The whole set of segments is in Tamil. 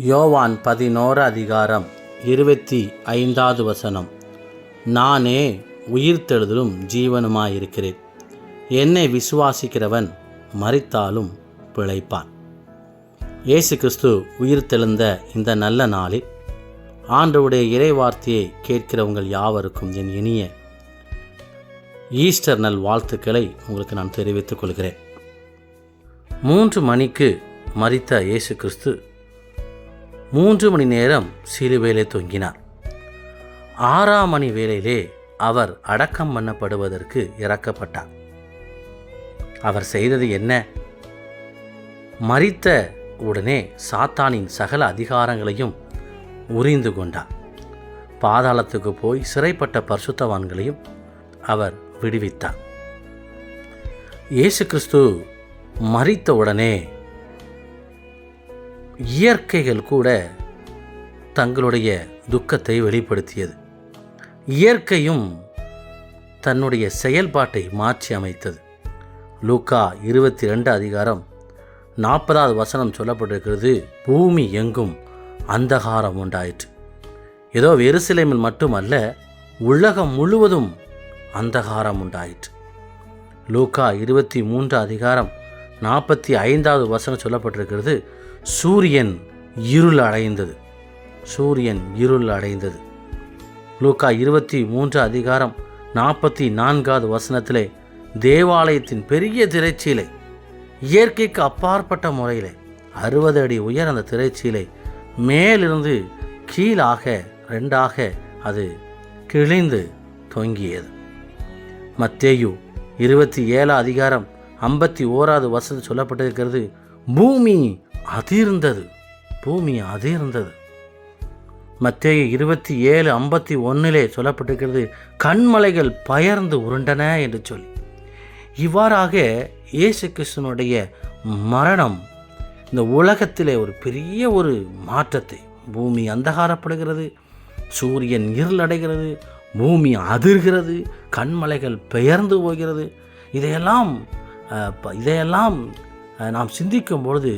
யோவான் 11:25 நானே உயிர்த்தெழுதலும் ஜீவனுமாயிருக்கிறேன். என்னை விசுவாசிக்கிறவன் மரித்தாலும் பிழைப்பான். இயேசு கிறிஸ்து உயிர்த்தெழுந்த இந்த நல்ல நாளில் ஆண்டவருடைய இறைவார்த்தையை கேட்கிறவங்கள் யாவருக்கும் என் இனிய ஈஸ்டர் நல் வாழ்த்துக்களை உங்களுக்கு நான் தெரிவித்துக் கொள்கிறேன். 3 மணிக்கு மரித்த இயேசு கிறிஸ்து 3 மணி நேரம் சிலுவையிலே தொங்கினார். 6ஆம் மணி வேளையிலே அவர் அடக்கம் பண்ணப்படுவதற்கு இறக்கப்பட்டார். அவர் செய்தது என்ன? மரித்த உடனே சாத்தானின் சகல அதிகாரங்களையும் உரிந்து கொண்டார். பாதாளத்துக்கு போய் சிறைப்பட்ட பரிசுத்தவான்களையும் அவர் விடுவித்தார். இயேசு கிறிஸ்து மரித்த உடனே இயற்கைகள் கூட தங்களுடைய துக்கத்தை வெளிப்படுத்தியது. இயற்கையும் தன்னுடைய செயல்பாட்டை மாற்றி அமைத்தது. லூக்கா 22:40 சொல்லப்பட்டிருக்கிறது, பூமி எங்கும் அந்தகாரம் உண்டாயிற்று. ஏதோ எருசலேமில் மட்டுமல்ல, உலகம் முழுவதும் அந்தகாரம் உண்டாயிற்று. லூக்கா 23:45 சொல்லப்பட்டிருக்கிறது, சூரியன் இருள் அடைந்தது. லூக்கா 23:44 தேவாலயத்தின் பெரிய திரைச்சீலை, இயற்கைக்கு அப்பாற்பட்ட முறையில் 60 அடி உயர் அந்த திரைச்சீலை மேலிருந்து கீழாக 2ஆக அது கிழிந்து தொங்கியது. மத்தேயு 27:51 சொல்லப்பட்டிருக்கிறது, பூமி அதிர்ந்தது. மத்தேயு 27:51 சொல்லப்பட்டிருக்கிறது, கண்மலைகள் பயர்ந்து உருண்டன என்று சொல்லி. இவ்வாறாக இயேசு கிறிஸ்துனுடைய மரணம் இந்த உலகத்திலே ஒரு பெரிய ஒரு மாற்றத்தை, பூமி அந்தகாரப்படுகிறது, சூரியன் இருளடைகிறது, பூமி அதிர்கிறது, கண்மலைகள் பெயர்ந்து போகிறது. இதையெல்லாம் நாம் சிந்திக்கும் பொழுது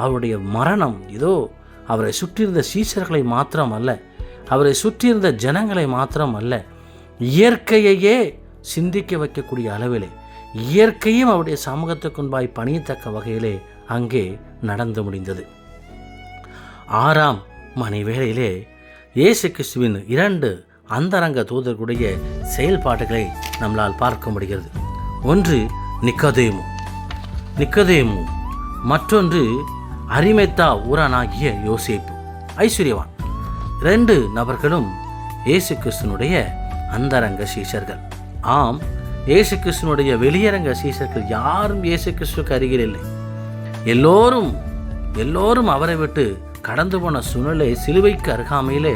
அவருடைய மரணம் ஏதோ அவரை சுற்றியிருந்த சீஷர்களை மாத்திரம் அல்ல, அவரை சுற்றியிருந்த ஜனங்களை மாத்திரம் அல்ல, இயற்கையையே சிந்திக்க வைக்கக்கூடிய அளவிலே, இயற்கையும் அவருடைய சமூகத்துக்கு முன்பாய் பணியத்தக்க வகையிலே அங்கே நடந்து முடிந்தது. 6ஆம் மணி வேளையிலே இயேசு கிறிஸ்துவின் 2 அந்தரங்க தூதர்களுடைய செயல்பாடுகளை நம்மளால் பார்க்க முடிகிறது. ஒன்று நிக்கதேமு, மற்றொன்று அரிமத்தா ஊரானாகிய யோசேப்பு, ஐஸ்வர்யவான். 2 நபர்களும் இயேசு கிறிஸ்துனுடைய அந்தரங்க சீஷர்கள். ஆம், இயேசு கிறிஸ்துனுடைய வெளியரங்க சீஷர்கள் யாரும் இயேசு கிறிஸ்துக்கு அருகில் இல்லை. எல்லோரும் அவரை விட்டு கடந்து போன சூழ்நிலை. சிலுவைக்கு அருகாமையிலே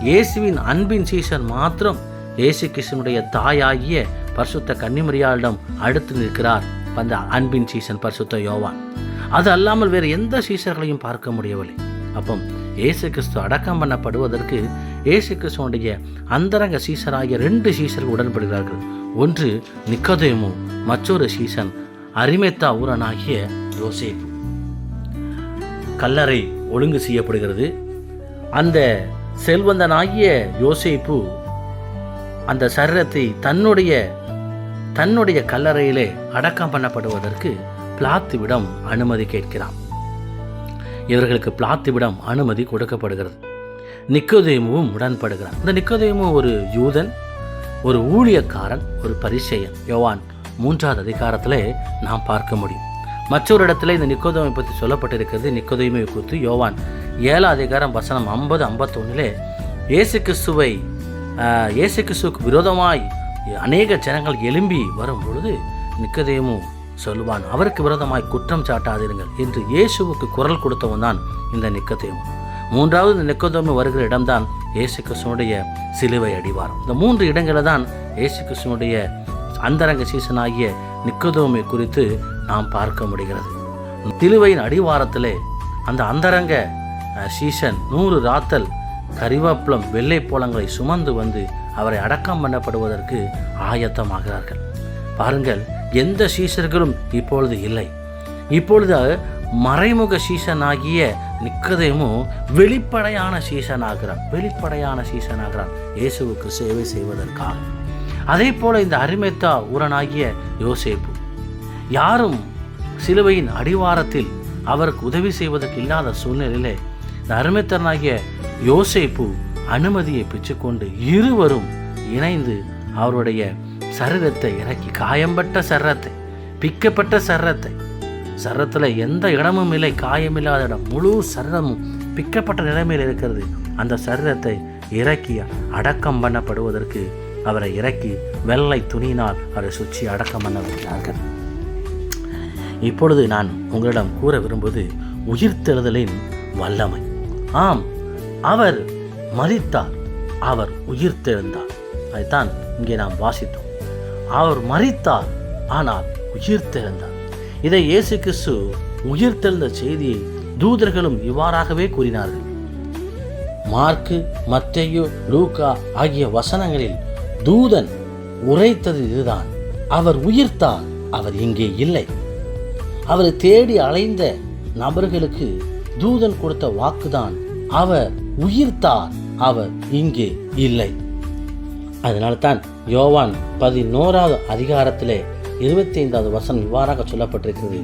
இயேசுவின் அன்பின் சீஷர் மாத்திரம் இயேசு கிறிஸ்துனுடைய தாயாகிய பரிசுத்த கன்னிமரியாளிடம் அடுத்து நிற்கிறார் அந்த அன்பின் சீசன் பரிசுத்த யோவான். அது அல்லாமல் வேறு எந்த சீஷர்களையும் பார்க்க முடியவில்லை. அப்போ இயேசு கிறிஸ்து அடக்கம் பண்ணப்படுவதற்கு இயேசு கிறிஸ்துவனுடைய அந்தரங்க சீஷராகிய 2 சீஷர்கள் உடன்படுகிறார்கள். ஒன்று நிக்கதேமு, மற்றொரு சீசன் அரிமத்தா ஊரானாகிய யோசேப்பு. கல்லறை ஒழுங்கு செய்யப்படுகிறது. அந்த செல்வந்தனாகிய யோசேப்பு அந்த சரீரத்தை தன்னுடைய கல்லறையிலே அடக்கம் பண்ணப்படுவதற்கு பிளாத்துவிடம் அனுமதி கேட்கிறான். இவர்களுக்கு பிளாத்துவிடம் அனுமதி கொடுக்கப்படுகிறது. நிக்கோதேமுவும் உடன்படுகிறான். இந்த நிக்கோதேமு ஒரு யூதன், ஒரு ஊழியக்காரன், ஒரு பரிசேயன். யோவான் 3:00 நாம் பார்க்க முடியும். மற்றொரு இடத்துல இந்த நிக்கோதேமை பற்றி சொல்லப்பட்டிருக்கிறது. நிக்கோதேமை குறித்து யோவான் 7:50-51 இயேசு கிறிஸ்துவுக்கு விரோதமாய் அநேக ஜனங்கள் எழும்பி வரும் பொழுது நிக்கோதேமு சொல்லுவான், அவருக்கு விரோதமாய் குற்றம் சாட்டாதிருங்கள் என்று இயேசுவுக்கு குரல் கொடுத்தவன் தான் இந்த நிக்கோதேமு. 3வது இந்த நிக்கோதேமு வருகிற இடம்தான் இயேசு கிறிஸ்துவனுடைய சிலுவை அடிவாரம். இந்த 3 இடங்களில் தான் இயேசு கிறிஸ்துவனுடைய அந்தரங்க சீசனாகிய நிக்கோதேமை குறித்து நாம் பார்க்க முடிகிறது. சிலுவையின் அடிவாரத்திலே அந்த அந்தரங்க சீசன் 100 ராத்தல் கரிவேப்பிலம் வெள்ளை போலங்களை சுமந்து வந்து அவரை அடக்கம் பண்ணப்படுவதற்கு ஆயத்தமாகிறார்கள். பாருங்கள், எந்த சீஷர்களும் இப்பொழுது இல்லை. இப்பொழுது மறைமுக சீசனாகிய நிக்கதேமு வெளிப்படையான சீசனாகிறான் இயேசுவுக்கு சேவை செய்வதற்காக. அதே போல இந்த அரிமத்தா ஊரனாகிய யோசேப்பு, யாரும் சிலுவையின் அடிவாரத்தில் அவருக்கு உதவி செய்வதற்கு இல்லாத சூழ்நிலையிலே இந்த அரிமத்தனாகிய யோசேப்பு அனுமதியை பெற்றுக்கொண்டு இருவரும் இணைந்து அவருடைய சரீரத்தை இறக்கி, காயம்பட்ட சரீரத்தை, பிக்கப்பட்ட சரீரத்தில் எந்த இடமும் இல்லை, காயமில்லாத இடம், முழு சரீரமும் பிக்கப்பட்ட நிலைமையில் இருக்கிறது. அந்த சரீரத்தை இறக்கி அடக்கம் பண்ணப்படுவதற்கு அவரை இறக்கி வெள்ளை துணியினால் அவரை சுற்றி அடக்கம் பண்ண வைத்தார்கள். இப்பொழுது நான் உங்களிடம் கூற விரும்புவது உயிர்த்தெழுதலின் வல்லமை. ஆம், அவர் மரித்தார், அவர் உயிர்த்தெழுந்தார். அதைத்தான் இங்கே நாம் வாசித்தோம். அவர் மரித்தார், ஆனால் உயிர்த்தெழுந்தார். இதை இயேசு கிறிஸ்து உயிர்த்தெழுந்த செய்தியை தூதர்களும் இவ்வாறாகவே கூறினார்கள். மார்க்கு, மத்தேயு, லூக்கா ஆகிய வசனங்களில் தூதன் உரைத்தது இதுதான்: அவர் உயிர்த்தார், அவர் இங்கே இல்லை. அவரை தேடி அலைந்த நபர்களுக்கு தூதன் கொடுத்த வாக்குதான், அவர் உயிர்த்தார், அவர் இங்கே இல்லை. அதனால்தான் யோவான் 11வது அதிகாரத்திலே 25வது வசனம் இவ்வாறாக சொல்லப்பட்டிருக்கிறது: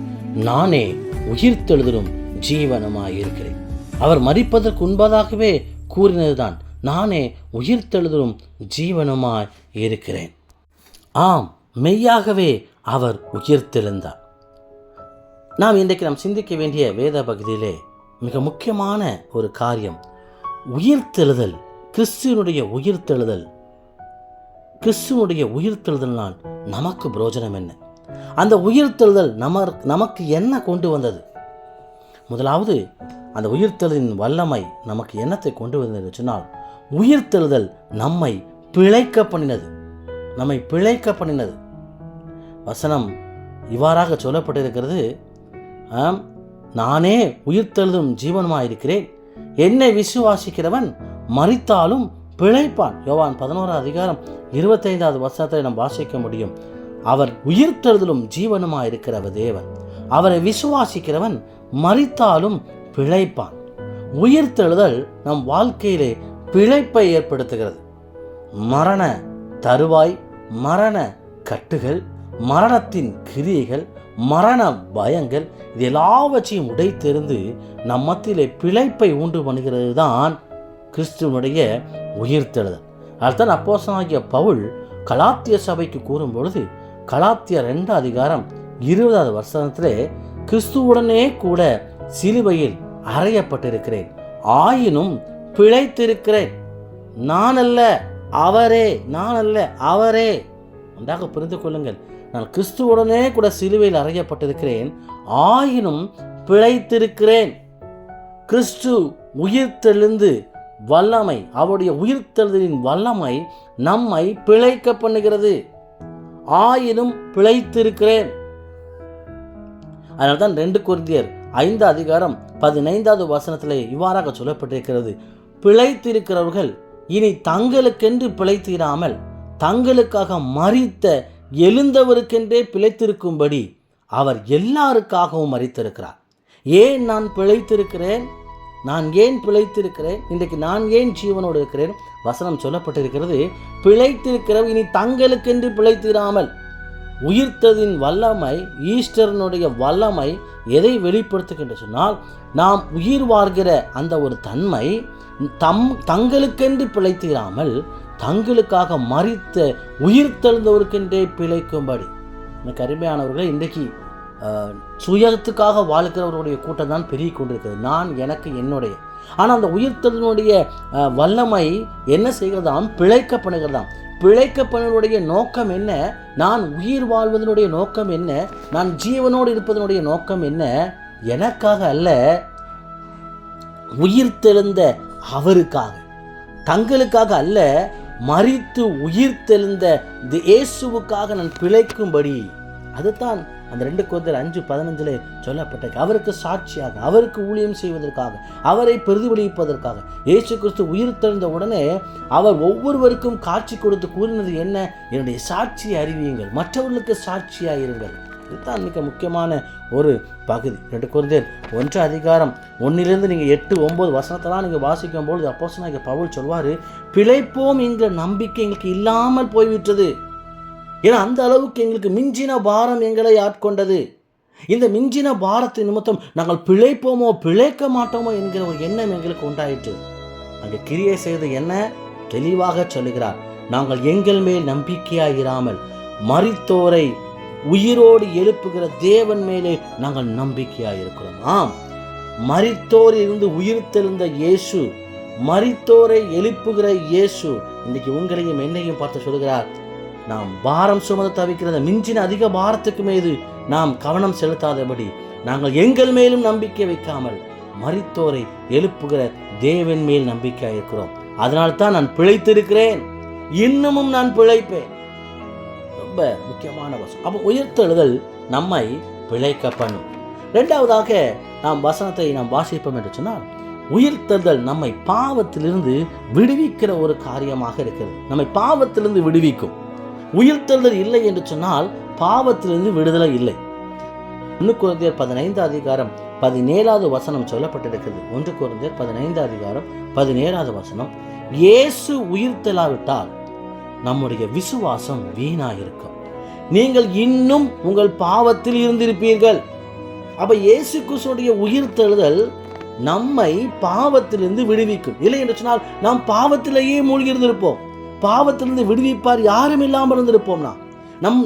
நானே உயிர்த்தெழுதலும் ஜீவனுமாயிருக்கிறேன். அவர் மரிப்பதற்கு முன்பதாகவே கூறினதுதான், நானே உயிர்த்தெழுதலும் ஜீவனுமாய் இருக்கிறேன். ஆம், மெய்யாகவே அவர் உயிர்த்தெழுந்தார். நாம் இன்றைக்கு சிந்திக்க வேண்டிய வேத பகுதியிலே மிக முக்கியமான ஒரு காரியம் உயிர்த்தெழுதல். கிறிஸ்துவனுடைய உயிர்த்தெழுதல்னால் நமக்கு பிரயோஜனம் என்ன? அந்த உயிர்த்தெழுதல் நமக்கு என்ன கொண்டு வந்தது? முதலாவது, அந்த உயிர்த்தெழுதலின் வல்லமை நமக்கு என்னத்தை கொண்டு வந்தது சொன்னால், உயிர்த்தெழுதல் நம்மை பிழைக்க பண்ணினது. வசனம் இவ்வாறாக சொல்லப்பட்டிருக்கிறது: நானே உயிர்த்தெழுதும் ஜீவனுமாயிருக்கிறேன், என்னை விசுவாசிக்கிறவன் மரித்தாலும் பிழைப்பான். யோவான் 11வது அதிகாரம் 25வது வசனத்தை நாம் வாசிக்க முடியும். அவர் உயிர்த்தெழுதலும் ஜீவனுமாயிருக்கிறவர் தேவன். அவரை விசுவாசிக்கிறவன் மரித்தாலும் பிழைப்பான். உயிர்த்தெழுதல் நம் வாழ்க்கையிலே பிழைப்பை ஏற்படுத்துகிறது. மரண தருவாய், மரண கட்டுகள், மரணத்தின் கிரியைகள், மரண பயங்கள், இது எல்லாவற்றையும் உடைத்தெறிந்து நம் மத்தியிலே பிழைப்பை உண்டு பண்ணுகிறது தான் கிறிஸ்துவனுடைய உயிர்த்தெழுதல். அதுதான் அப்போஸ்தலனாகிய பவுல் கலாத்திய சபைக்கு கூறும் பொழுது, கலாத்தியர் 2 அதிகாரம் 20வது வசனத்திலே, கிறிஸ்துவுடனே கூட சிலுவையில் அறையப்பட்டிருக்கிறேன், ஆயினும் பிழைத்திருக்கிறேன். நான் அல்ல அவரே. ஒன்றாக புரிந்து கொள்ளுங்கள். நான் கிறிஸ்துவுடனே கூட சிலுவையில் அறையப்பட்டிருக்கிறேன், ஆயினும் பிழைத்திருக்கிறேன். கிறிஸ்து உயிர்த்தெழுந்து வல்லமை, அவருடைய உயிர்த்தெழுதலின் வல்லமை நம்மை பிழைக்க பண்ணுகிறது. ஆயினும் பிழைத்திருக்கிறேன். அதனால்தான் 2 கொரிந்தியர் 5 அதிகாரம் 15வது வசனத்திலே இவ்வாறாக சொல்லப்பட்டிருக்கிறது: பிழைத்திருக்கிறவர்கள் இனி தங்களுக்கென்று பிழைத்திராமல் தங்களுக்காக மரித்த எழுந்தவருக்கென்றே பிழைத்திருக்கும்படி அவர் எல்லாருக்காகவும் மரித்திருக்கிறார். ஏன் நான் பிழைத்திருக்கிறேன்? இன்றைக்கு நான் ஏன் ஜீவனோடு இருக்கிறேன்? வசனம் சொல்லப்பட்டிருக்கிறது: பிழைத்திருக்கிறவர் இனி தங்களுக்கென்று பிழைத்திராமல். உயிர்த்ததின் வல்லமை, ஈஸ்டரனுடைய வல்லமை எதை வெளிப்படுத்துகின்ற சொன்னால், நாம் உயிர் வாழ்கிற அந்த ஒரு தன்மை தங்களுக்கென்று பிழைத்திராமல் தங்களுக்காக மரித்த உயிர்த்தெழுந்தவருக்கென்றே பிழைக்கும்படி. எனக்கு அருமையானவர்களே, இன்றைக்கு சுயத்துக்காக வாழ்கிறவருடைய கூட்டம் தான் பெருகி கொண்டிருக்கிறது. நான், எனக்கு, என்னுடைய. ஆனால் அந்த உயிர்த்தெழுதலுடைய வல்லமை என்ன செய்கிறதாம்? பிழைக்க பண்ணுகிறதாம். பிழைக்க பண்ணுவதனுடைய நோக்கம் என்ன? நான் உயிர் வாழ்வதனுடைய நோக்கம் என்ன? நான் ஜீவனோடு இருப்பதனுடைய நோக்கம் என்ன? எனக்காக அல்ல, உயிர்த்தெழுந்த அவருக்காக, தங்களுக்காக அல்ல, மரித்து உயிர்த்தெழுந்த இயேசுவுக்காக நான் பிழைக்கும்படி. அதுதான் அந்த 2 கொரிந்தியர் 5:15 சொல்லப்பட்ட, அவருக்கு சாட்சியாக, அவருக்கு ஊழியம் செய்வதற்காக, அவரை பிரதிபலிப்பதற்காக. இயேசு கிறிஸ்து உயிர்த்தெழுந்த உடனே அவர் ஒவ்வொருவருக்கும் காட்சி கொடுத்து கூறினது என்ன? என்னுடைய சாட்சியை அறிவியுங்கள், மற்றவர்களுக்கு சாட்சியாயிருங்கள். இதுதான் மிக முக்கியமான ஒரு பகுதி. 2 கொரிந்தியர் 1:1 நீங்கள் 8-9 வசனத்தெல்லாம் நீங்கள் வாசிக்கும் பொழுது அப்போஸ்தலனாகிய பவுல் சொல்வார், பிழைப்போம் என்கிற நம்பிக்கை எங்களுக்கு இல்லாமல் போய்விட்டது. ஏன்னா அந்த அளவுக்கு எங்களுக்கு மிஞ்சின பாரம் எங்களை ஆட்கொண்டது. இந்த மிஞ்சின பாரத்தின் நிமித்தம் நாங்கள் பிழைப்போமோ பிழைக்க மாட்டோமோ என்கிற ஒரு எண்ணம் எங்களுக்கு உண்டாயிற்று. அங்கே கிரியை செய்து என்ன தெளிவாக சொல்லுகிறார், நாங்கள் எங்கள் மேல் நம்பிக்கையாயிராமல் மரித்தோரை உயிரோடு எழுப்புகிற தேவன் மேலே நாங்கள் நம்பிக்கையாயிருக்கிறோம். ஆம், மரித்தோர் இருந்து உயிர் தெழுந்த இயேசு, மரித்தோரை எழுப்புகிற இயேசு இன்னைக்கு உங்களையும் என்னையும் பார்த்து சொல்கிறார், நாம் பாரம் சுமந்து தவிக்கிற மிஞ்சின அதிக பாரத்துக்கு மீது நாம் கவனம் செலுத்தாதபடி நாங்கள் எங்கள் மேலும் நம்பிக்கை வைக்காமல் மரித்தோரை எழுப்புகிற தேவன் மேல் நம்பிக்கையாக இருக்கிறோம். அதனால்தான் நான் பிழைத்திருக்கிறேன், இன்னமும் நான் பிழைப்பேன். ரொம்ப முக்கியமான வசனம். அப்போ உயிர்த்தெழுதல் நம்மை பிழைக்க பண்ணும். 2வதாக நாம் வசனத்தை நாம் வாசிப்போம் என்று சொன்னால், உயிர்த்தெழுதல் நம்மை பாவத்திலிருந்து விடுவிக்கிற ஒரு காரியமாக இருக்கிறது. நம்மை பாவத்திலிருந்து விடுவிக்கும். உயிர்த்தெழுதல் இல்லை என்று சொன்னால் பாவத்திலிருந்து விடுதலை இல்லை. 1 கொரிந்தியர் 15:17 வசனம் சொல்லப்பட்டிருக்கிறது. 1 கொரிந்தியர் 15:17 இயேசு உயிர்த்தெழாவிட்டால் நம்முடைய விசுவாசம் வீணாயிருக்கும், நீங்கள் இன்னும் உங்கள் பாவத்தில் இருந்திருப்பீர்கள். அப்ப இயேசு கிறிஸ்துவுடைய உயிர்த்தெழுதல் நம்மை பாவத்திலிருந்து விடுவிக்கும். இல்லை என்று சொன்னால் நாம் பாவத்திலேயே மூழ்கி இருந்திருப்போம். பாவத்திலிருந்து விடுவிப்பார் யாரும் இல்லாமல் இருந்திருப்போம்.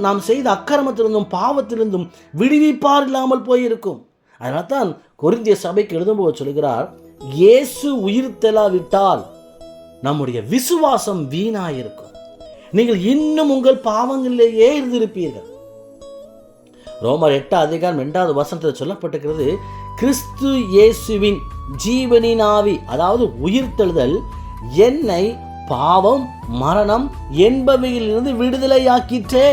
நாம் செய்த அக்கிரமத்திலிருந்தும் பாவத்திலிருந்தும் விடுவிப்பார் இல்லாமல் போயிருக்கும். அதனால தான் கொரிந்திய சபைக்கு எழுதும்போது சொல்கிறார், இயேசு உயிர்த்தெழாவிட்டால் நம்முடைய விசுவாசம் வீணாயிருக்கும், நீங்கள் இன்னும் உங்கள் பாவங்களிலேயே இருந்திருப்பீர்கள். ரோமர் 8:2 சொல்லப்பட்டிருக்கிறது, கிறிஸ்து இயேசுவின் ஜீவனின் ஆவி, அதாவது உயிர்த்தெழுதல் என்னை பாவம் மரணம் என்பவையிலிருந்து விடுதலையாக்கிற்றே.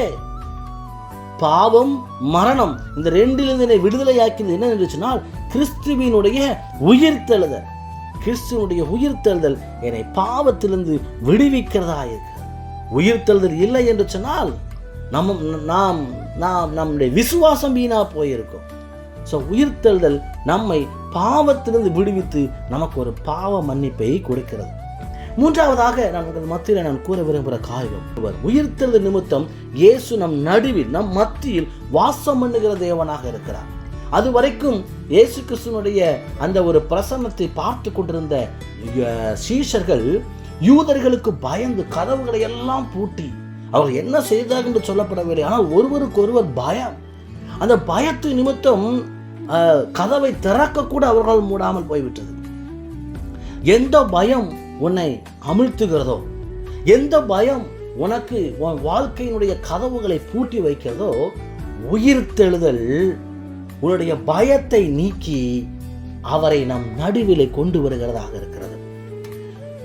பாவம் மரணம் இந்த ரெண்டிலிருந்து என்னை விடுதலையாக்கியது என்ன என்று சொன்னால் கிறிஸ்துவினுடைய உயிர்த்தெழுதல். கிறிஸ்துவனுடைய உயிர்த்தெழுதல் என்னை பாவத்திலிருந்து விடுவிக்கிறதா இருக்கு. உயிர்த்தெழுதல் இல்லை என்று சொன்னால் நம்முடைய விசுவாசம் வீணா போயிருக்கும். ஸோ உயிர்த்தெழுதல் நம்மை பாவத்திலிருந்து விடுவித்து நமக்கு ஒரு பாவ மன்னிப்பை கொடுக்கிறது. 3வதாக நான் உங்கள் மத்தியில் நான் கூற விரும்புகிற காரியம், உயிர்த்தெழுதல் நிமித்தம் இயேசு நம் நடுவில் நம் மத்தியில் வாசம் பண்ணுகிற தேவனாக இருக்கிறார். அது வரைக்கும் இயேசு கிறிஸ்துவனுடைய அந்த ஒரு பிரசன்னத்தை பார்த்து கொண்டிருந்த சீஷர்கள் யூதர்களுக்கு பயந்து கதவுகளை எல்லாம் பூட்டி அவர்கள் என்ன செய்தார்கள் என்று சொல்லப்படவில்லை. ஆனால் ஒருவருக்கு ஒருவர் பயம். அந்த பயத்து நிமித்தம் கதவை திறக்க கூட அவர்களால் மூடாமல் போய்விட்டது. எந்த பயம் உன்னை அமிழ்த்துகிறதோ, எந்த பயம் உனக்கு உன் வாழ்க்கையினுடைய கதவுகளை பூட்டி வைக்கிறதோ, உயிர்த்தெழுதல் உன்னுடைய பயத்தை நீக்கி அவரை நம் நடுவிலே கொண்டு வருகிறதாக இருக்கிறது.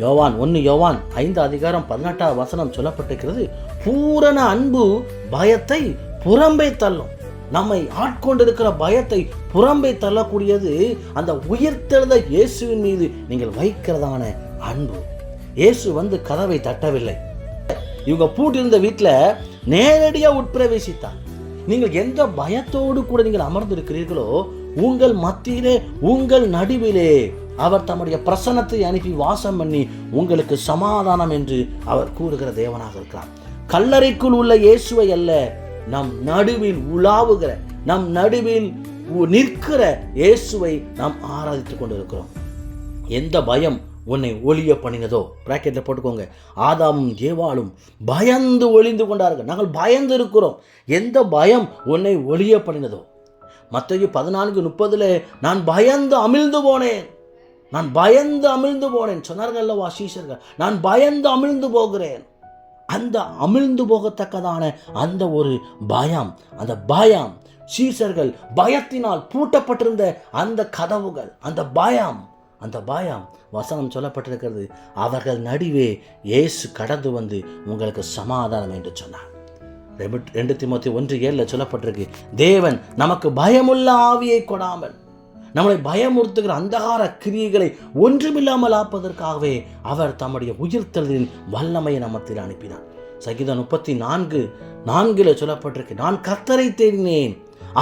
1 யோவான் 5:18 சொல்லப்பட்டிருக்கிறது, பூரண அன்பு பயத்தை புறம்பே தள்ளும். நம்மை ஆட்கொண்டிருக்கிற பயத்தை புறம்பே தள்ளக்கூடியது அந்த உயிர்த்தெழுந்த இயேசுவின் மீது நீங்கள் வைக்கிறதான அன்பு. இயேசு வந்து கதவை தட்டவில்லை. இவங்க பூட்டிருந்த வீட்டில் நேரடியாக உட்பிரவேசித்தார். நீங்கள் எந்த பயத்தோடு கூட நீங்கள் அமர்ந்திருக்கிறீர்களோ உங்கள் மத்தியிலே உங்கள் நடுவிலே அவர் தம்முடைய பிரசன்னத்தை அனுப்பி வாசம் பண்ணி உங்களுக்கு சமாதானம் என்று அவர் கூறுகிற தேவனாக இருக்கிறார். கல்லறைக்குள் உள்ள இயேசுவை அல்ல, நம் நடுவில் உலாவுகிற நம் நடுவில் நிற்கிற இயேசுவை நாம் ஆராதித்துக் கொண்டிருக்கிறோம். எந்த பயம் உன்னை ஒளிய பண்ணினதோ, பிராக்கெட்டில் போட்டுக்கோங்க, ஆதாமும் ஏவாளும் பயந்து ஒளிந்து கொண்டார்கள். நாங்கள் பயந்து இருக்கிறோம். எந்த பயம் உன்னை ஒளிய பண்ணினதோ, மத்தேயு 14:30 நான் பயந்து அமிழ்ந்து போனேன், நான் பயந்து அமிழ்ந்து போனேன் சொன்னார்கள் அல்லவா சீஷர்கள். நான் பயந்து அமிழ்ந்து போகிறேன். அந்த அமிழ்ந்து போகத்தக்கதான அந்த ஒரு பயம், அந்த பயம் சீஷர்கள் பயத்தினால் பூட்டப்பட்டிருந்த அந்த கதவுகள், அந்த பயம் வசனம் சொல்லப்பட்டிருக்கிறது, அவர்கள் நடுவே இயேசு கடந்து வந்து உங்களுக்கு சமாதானம் என்று சொன்னார். 2 தீமோத்தேயு 1:7 சொல்லப்பட்டிருக்கு, தேவன் நமக்கு பயமுள்ள ஆவியை கொடாமல் நம்மளை பயமுறுத்துகிற அந்தகார கிரியைகளை ஒன்றுமில்லாமல் ஆப்பதற்காகவே அவர் தம்முடைய உயிர்த்தெழுதலின் வல்லமையை நம்மத்தில் அனுப்பினார். சங்கீதம் 34:4 சொல்லப்பட்டிருக்கு, நான் கர்த்தரை தேடினேன்,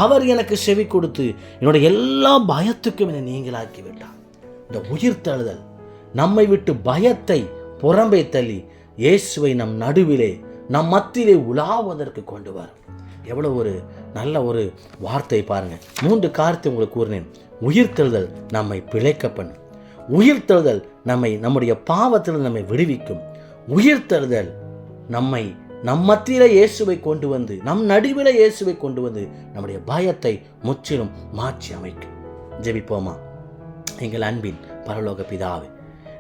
அவர் எனக்கு செவி கொடுத்து என்னுடைய எல்லா பயத்துக்கும் என்னை நீங்களாக்கி விட்டார். இந்த உயிர்த்தெழுதல் நம்மை விட்டு பயத்தை புறம்பே தள்ளி இயேசுவை நம் நடுவிலே நம் மத்தியிலே உலாவதற்கு கொண்டு வரும். எவ்வளோ ஒரு நல்ல ஒரு வார்த்தை பாருங்கள். 3 காரியத்தை உங்களுக்கு கூறினேன். உயிர்த்தெழுதல் நம்மை பிழைக்க பண்ணும். உயிர்த்தெழுதல் நம்முடைய பாவத்தில் நம்மை விடுவிக்கும். உயிர்த்தெழுதல் நம்மை நம் மத்தியில இயேசுவை கொண்டு வந்து நம் நடுவில் இயேசுவை கொண்டு வந்து நம்முடைய பயத்தை முற்றிலும் மாற்றி அமைக்கும். ஜெபிப்போமா. எங்கள் அன்பின் பரலோக பிதாவே,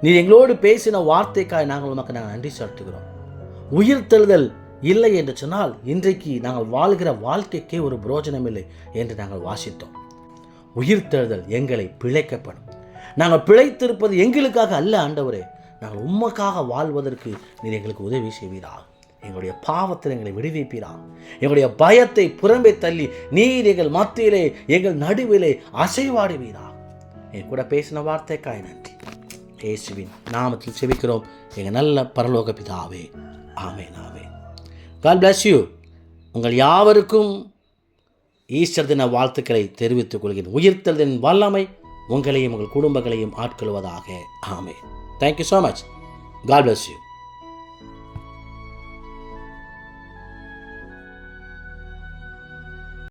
நீர் எங்களோடு பேசின வார்த்தைக்காய் நாங்கள் உமக்கு நன்றி செலுத்துகிறோம். உயிர்த்தெழுதல் இல்லை என்று சொன்னால் இன்றைக்கு நாங்கள் வாழ்கிற வாழ்க்கைக்கே ஒரு பிரயோஜனம் இல்லை என்று நாங்கள் வாசித்தோம். உயிர்த்தெழுதல் எங்களை பிழைக்கப்படும். நாங்கள் பிழைத்திருப்பது எங்களுக்காக அல்ல ஆண்டவரே, நாங்கள் உமக்காக வாழ்வதற்கு நீர் எங்களுக்கு உதவி செய்வீராக. எங்களுடைய பாவத்தில் எங்களை விடுவிப்பீராக. எங்களுடைய பயத்தை புறம்பே தள்ளி நீர் எங்கள் மத்தியிலே எங்கள் நடுவிலே அசைவாடுவீராக. என் கூட பேசின வார்த்தைக்காய் நன்றி. இயேசுவின் நாமத்தில் செபிக்கிறோம் எங்கள் நல்ல பரலோக பிதாவே. ஆமென், ஆமென். God bless you. உங்கள் யாவருக்கும் ஈஸ்டர் தின வாழ்த்துக்களை தெரிவித்துக் கொள்கிறேன். உயிர்த்தெழுதலின் வல்லமை உங்களையும் உங்கள் குடும்பங்களையும் ஆட்கொள்வதாக. ஆமென். Thank you so much. God bless you.